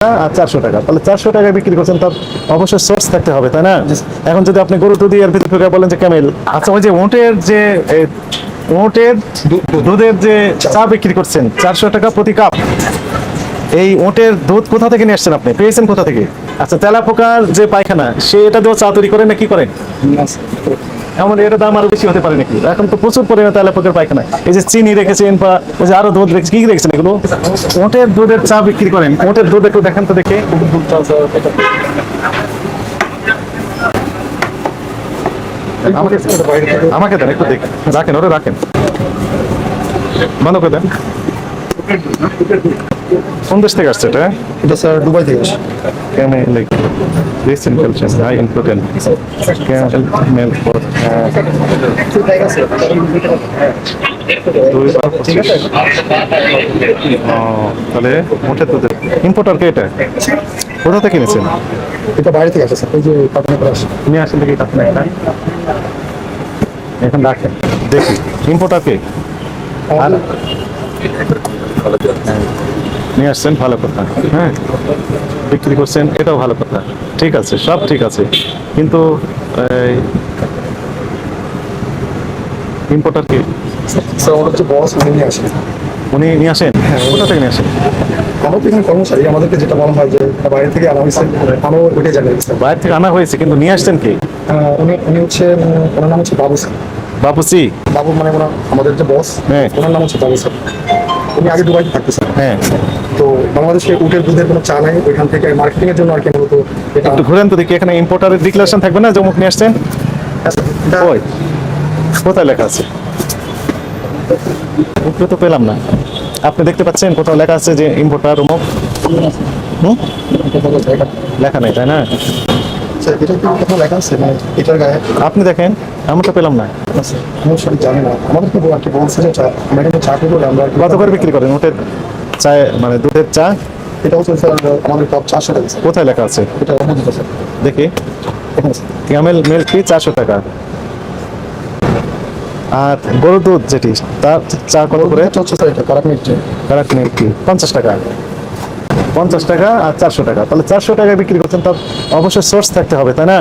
আর 400 টাকা, তাহলে 400 টাকা বিক্রি করছেন, তার অবশ্যই সোর্স থাকতে হবে, তাই না? এখন যদি আপনি গরু দুধ এর ভিতরে বলেন যে ক্যামেল, আচ্ছা ওই যে ওটের দুধের যে চা বিক্রি করছেন 400 টাকা প্রতি কাপ, এই ওটের দুধ কোথা থেকে নিয়ে আসছেন, আপনি পেয়েছেন কোথা থেকে? আচ্ছা, তেলাপোকার যে পায়খানা, সে এটা দিয়েও চা তৈরি করে না, কি করেন? এমন এর দাম আরো বেশি হতে পারে নাকি? এখন তো প্রচুর পরিমাণে তেলাপোকার পায়খানা, এই যে চিনি রেখেছেন বা ওই যে আরো দুধ রেখেছেন, কি রেখেছেন এগুলো? ওটের দুধের চা বিক্রি করেন, ওটের দুধ একটু দেখেন তো দেখে। আমাকে দেন একটু দেখ, রাখেন ওরে রাখেন, বন্ধ করে দেন। কোন দেশ থেকে আসছে এটা? এটা স্যার দুবাই থেকে আসে। Camel recent culture high in protein. Camel for তাহলে মোটে তো ইম্পোর্টার কে এটা? কোথা থেকে কিনেছেন? এটা বাইরে থেকে আসে স্যার, এই যে কাপড় করে আসে। নিয়ে আসেন দেখি আপনি একটা, এখন রাখেন দেখি ইম্পোর্টার কে। আর নিয়ে আসছেন, ভালো কথা, হ্যাঁ বিক্রি করছেন, এটাও ভালো কথা, ঠিক আছে, সব ঠিক আছে, কিন্তু ইম্পোর্টার কি? স্যার ওটা হচ্ছে বস, উনি নিয়ে আসেন। উনি নিয়ে আসেন? কোথা থেকে নিয়ে আসেন? আমার তো এখানে কর্মচারী, আমাদেরকে যেটা বলা হয় যে বাইরে থেকে আনা হয়েছে, আমিও ওইটাই জানি স্যার। বাইরে থেকে আনা হয়েছে, কিন্তু নিয়ে আসছেন কি? উনি উনি হচ্ছে, ওনার নাম হচ্ছে বাবু স্যার। বাপুসি? বাবু মানে ওনার আমাদের যে বস, হ্যাঁ। ওনার নাম হচ্ছে বাবু স্যার। উনি আগে দুবাইতে থাকতে স্যার। হ্যাঁ, তো বাংলাদেশে উটের দুধের কোনো চা নাই, ওইখান থেকে মার্কেটিং এর জন্য আর কি মূলত এটা। একটু ঘুরেন তো দেখি, এখানে ইম্পোর্টারের ডিক্লারেশন থাকবে না যে অমুক নিয়ে আসছেন? ওই কোথায় লেখা আছে? উপরে তো পেলাম না, আপনি দেখতে পাচ্ছেন কোথাও লেখা আছে যে ইম্পোর্টার অমুক? লেখা নেই, তাই না? স্যার এটা কি কোথাও লেখা আছে মানে এটার গায়ে? আপনি দেখেন, আমি তো পেলাম না। আমি সঠিক জানি না, আমাদেরকে আর কি বলছে যে আমরা এখানে চা করবো, আমরা আর কি। কত করে বিক্রি করেন ওটের চা, মানে দুধের চা? এটা হচ্ছে স্যার আমাদের কাপ 400 টাকা স্যার। কোথায় লেখা আছে এটা অমুদিত স্যার, দেখি? এখানে স্যার। ক্যামেল মিল্ক ফি 400 টাকা, আর গরুর দুধ যেটি তার চা কত করে? এটা হচ্ছে স্যার এটা কারাক মিনিট। কারাক মিল্ক ফি 50 টাকা, 50 টাকা আর 400 টাকা, তাহলে 400 টাকা বিক্রি করছেন, তার অবশ্যই সোর্স থাকতে হবে, তাই না?